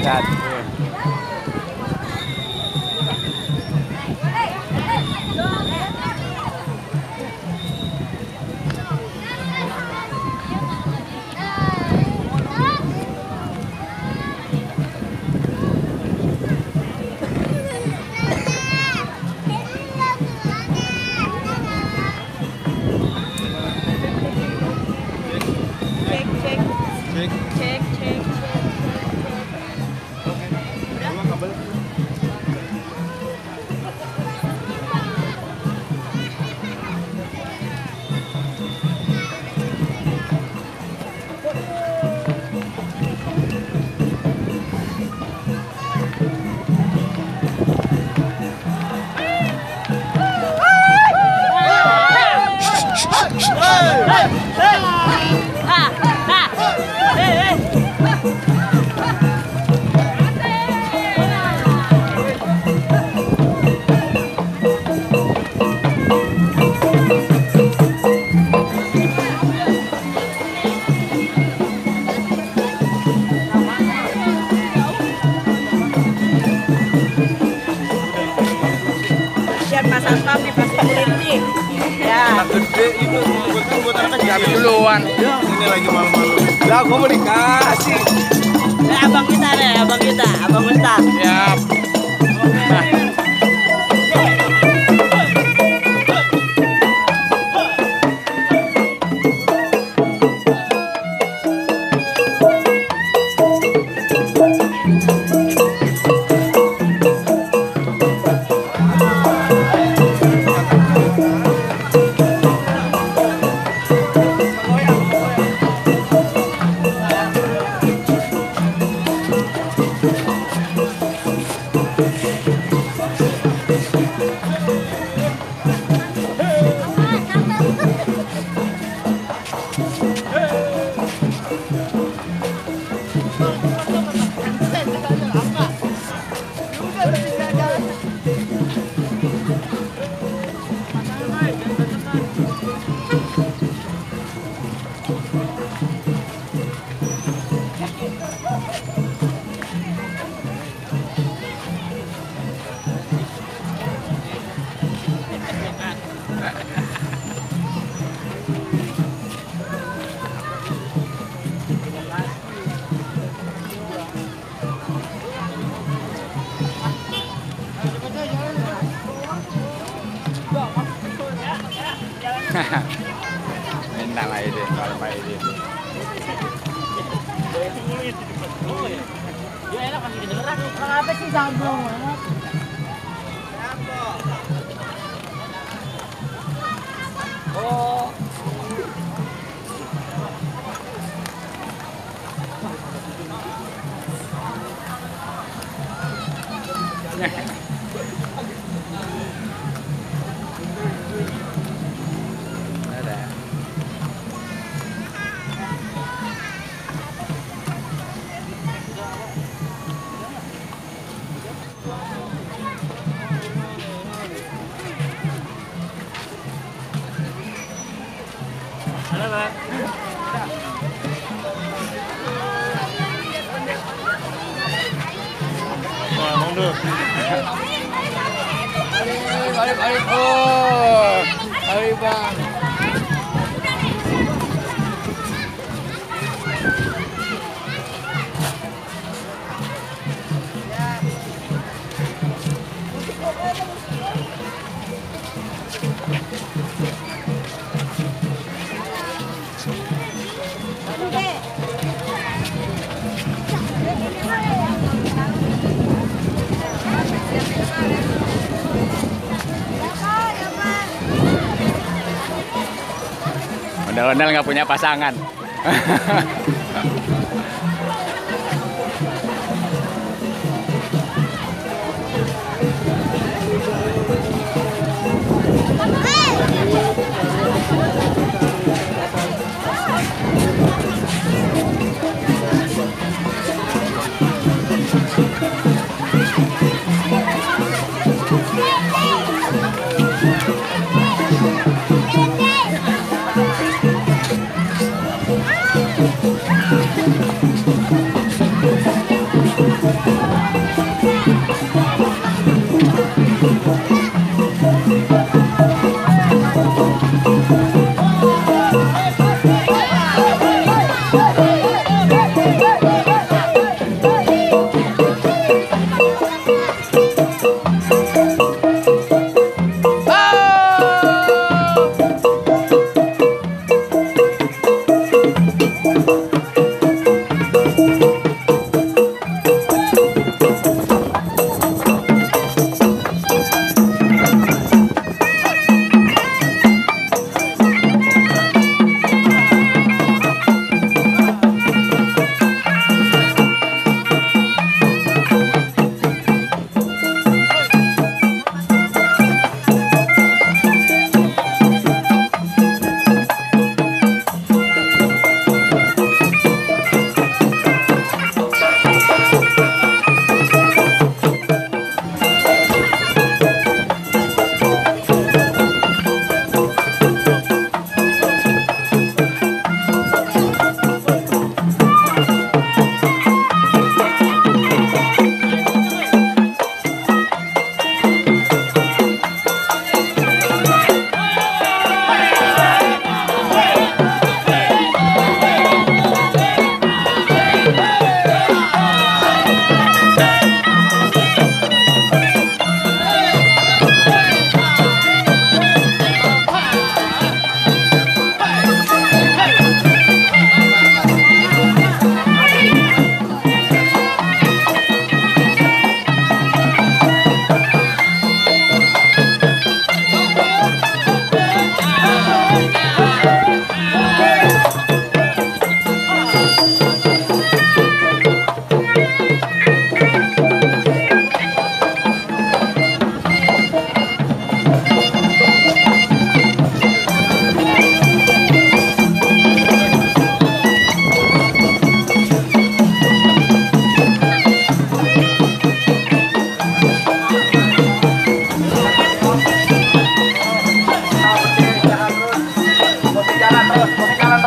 Lihat. Satpam nih pasti berhenti. Ya. Gede itu buat anak kecil. Habis duluan. Ini lagi malu-malu. Lah gua mau dikasih. Abang kita deh, abang Ustaz. Siap. Enak lah ini, kalau Pak ini. Ya enak pasti kedengeran. Kenapa sih sambung banget? Oh. Halo, Bang. Ngomong dulu. Balik. Oh. Balik, Bang. Ondel-ondel nggak punya pasangan.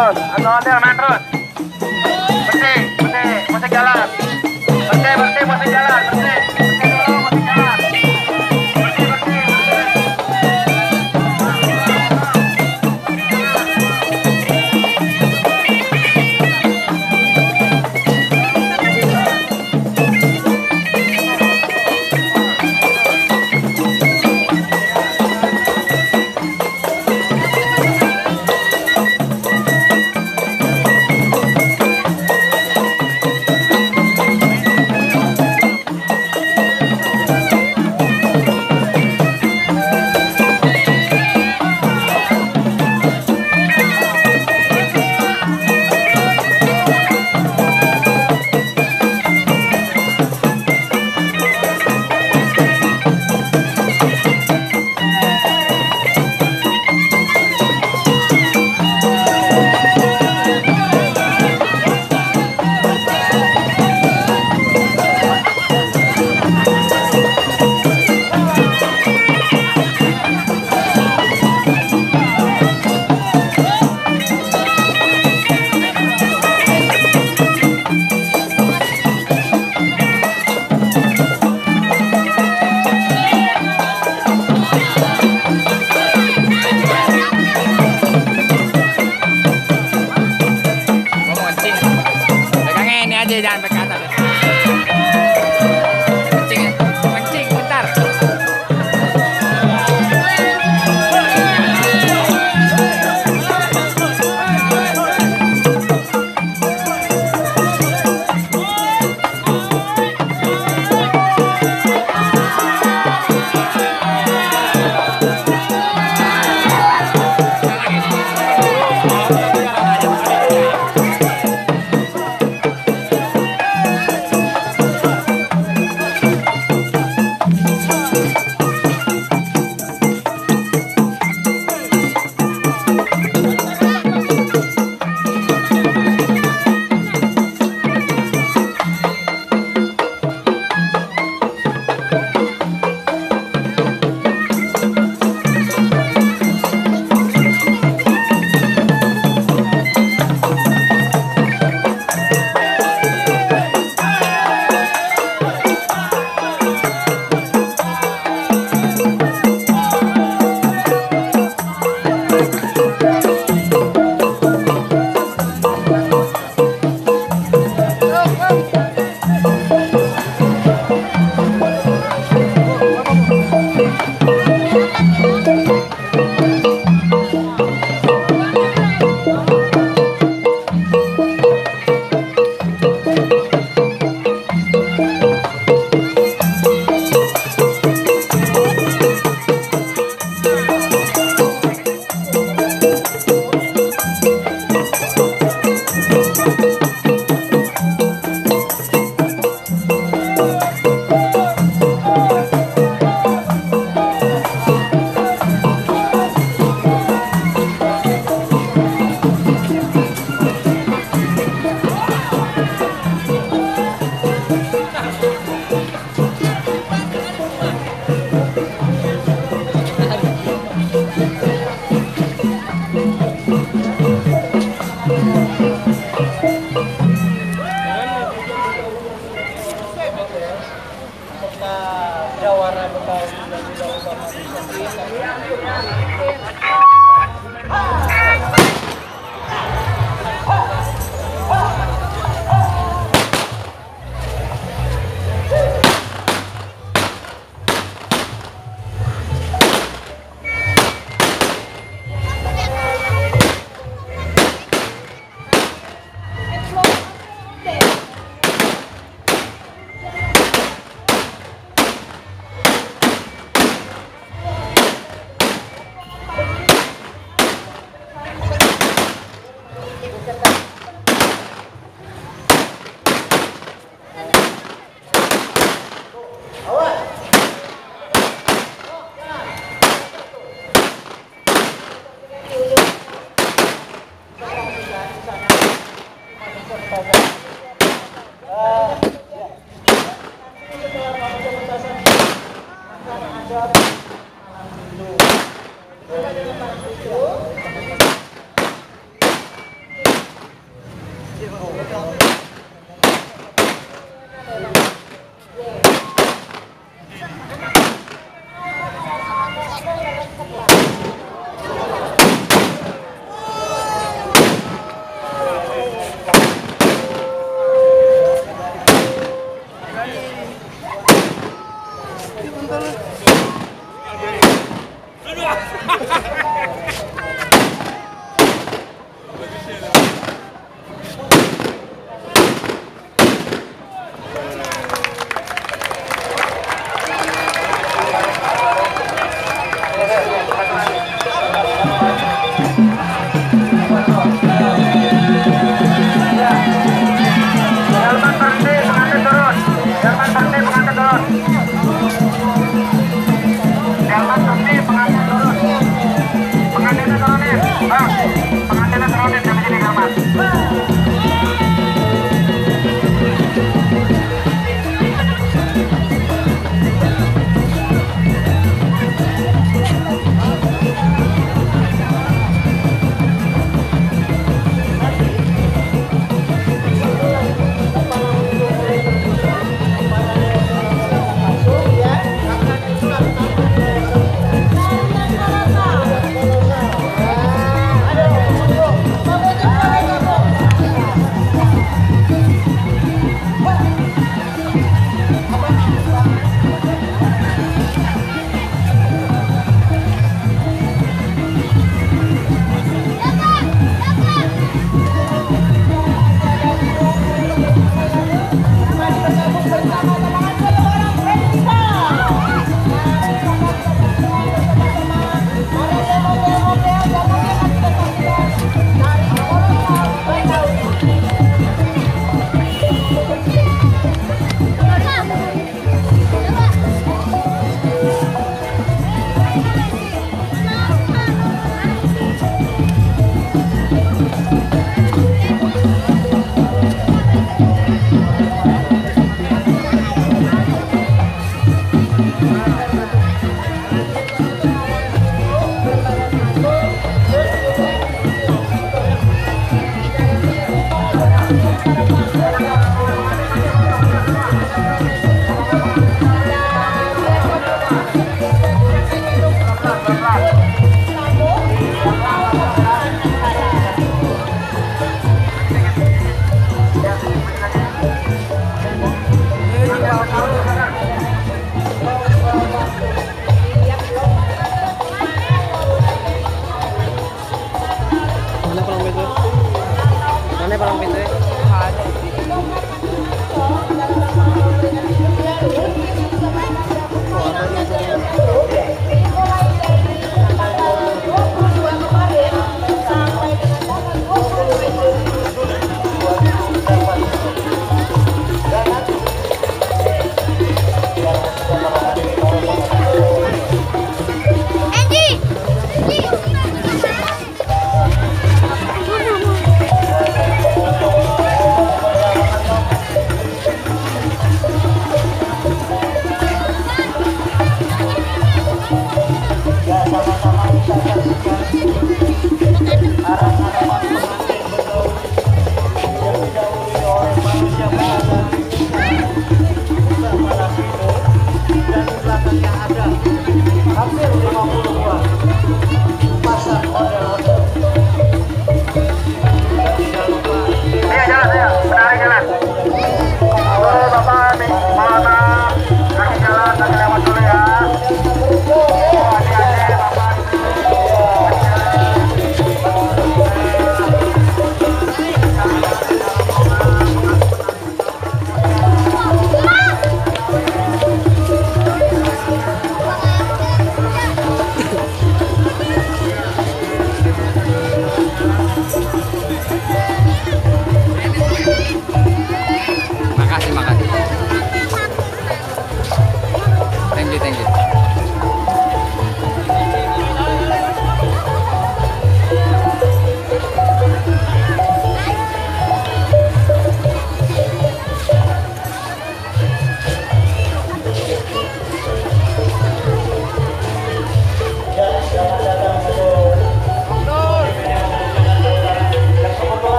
terus. Ondel-ondel main terus. Bersih, bersih, musik jalan. Bersih, bersih, musik jalan. Bersih, bersih dulu, musik jalan. Bersih, bersih, bersih.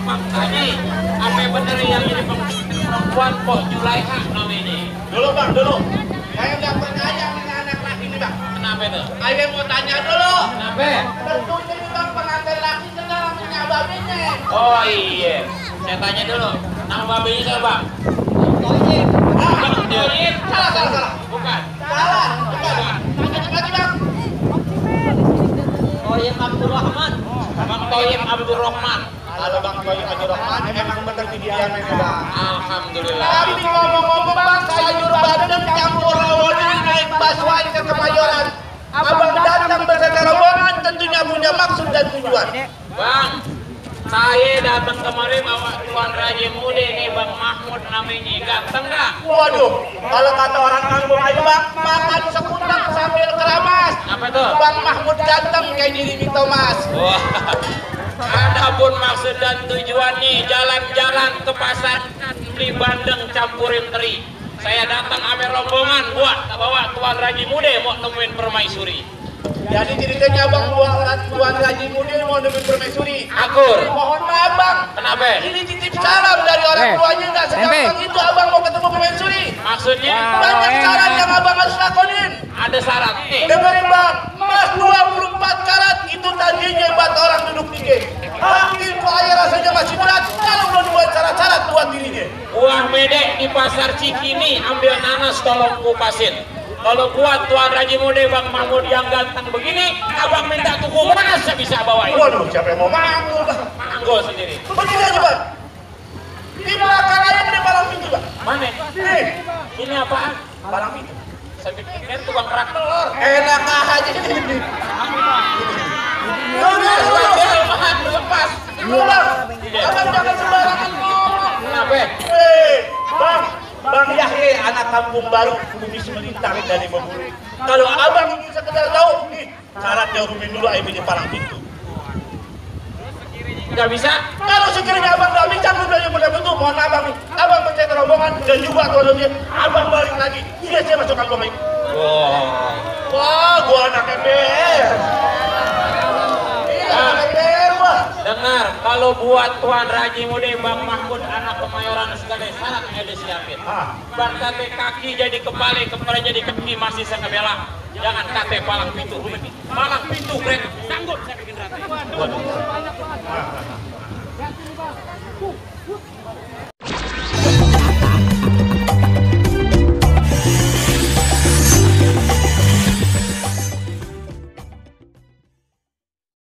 Apa bener yang ini perempuan kok Julaiha namanya? Dulu bang, dulu. Saya nggak percaya dengan anak laki ini bang. Kenapa itu? Saya mau tanya dulu. Kenapa? Tentunya ini bang pengantin laki kenal punya babinya. Oh iya, saya tanya dulu. Nama babinya siapa? Toyib. Salah. Bukan. Salah. Bukan. Lagi bang. Toyib Abdurrahman. Bang Toyib Abdurrahman. Kalau bang Toyib Abdurrahman emang bener dia ini bang. Alhamdulillah. Tapi ngomong-ngomong bang, sayur bandeng campur rawon naik busway ke Kemayoran. Abang datang beserta rombongan tentunya punya maksud dan tujuan. Bang, saya datang kemarin bawa Tuan Raja Muda nih Bang Mahmud namanya. Ganteng nggak? Waduh, kalau kata orang kampung aja bang, makan sekutang sambil keramas. Apa tuh? Bang Mahmud ganteng kayak Jimmy Thomas. Wah, adapun maksud dan tujuannya jalan-jalan ke pasar beli bandeng campurin teri. Saya datang ambil rombongan buat bawa Tuan Raja Muda mau nemuin permaisuri. Jadi ceritanya bang Tuan Raji Muda mau nemuin permaisuri. Akur. Mohon maaf bang. Kenapa? Ini titip salam dari orang tuanya nggak segampang itu abang mau ketemu permaisuri. Maksudnya Banyak syarat yang abang harus lakonin. ada syarat nih. Dengerin bang, emas 24 karat itu tadinya buat orang duduk di geng. Makin kaya rasanya masih berat kalau belum buat syarat-syarat buat dirinya. Buah medek di pasar Cikini ambil nanas tolong kupasin. Kalau buat Tuan Raja Muda Bang Mahmud yang ganteng begini, abang minta tuku mana saya bisa bawain? Waduh, siapa yang mau manggung bang? Manggo sendiri. Begini aja bang. Di belakang aja di palang pintu bang. Mana? Nih, Ini apaan? palang pintu. Saya pikir tukang kerak telur. Enak aja ini. Lepas. Dulu bang, abang jangan sembarangan ngomong. Kenapa? Bang Yahya anak kampung baru kumis melintang dari Bengkulu. Kalau abang ingin sekedar tahu, nih syaratnya hubungin dulu ayah di palang pintu. Nggak bisa? Kalau sekiranya abang nggak bisa ngundangnya betul-betul, mohon abang nih, abang pencet rombongan dan juga kalau dia abang balik lagi, dia saya masuk kampung ini. Wah, gua anak MBR. Iya, anak MBR wah. Dengar, kalau buat Tuan Raja Muda Bang Mahmud anak Kemayoran segala syarat ada siapin. Bang kate kaki jadi kepala jadi kaki masih saya bela. Jangan kate palang pintu. Palang pintu, Greg. Sanggup saya bikin rantai. Waduh.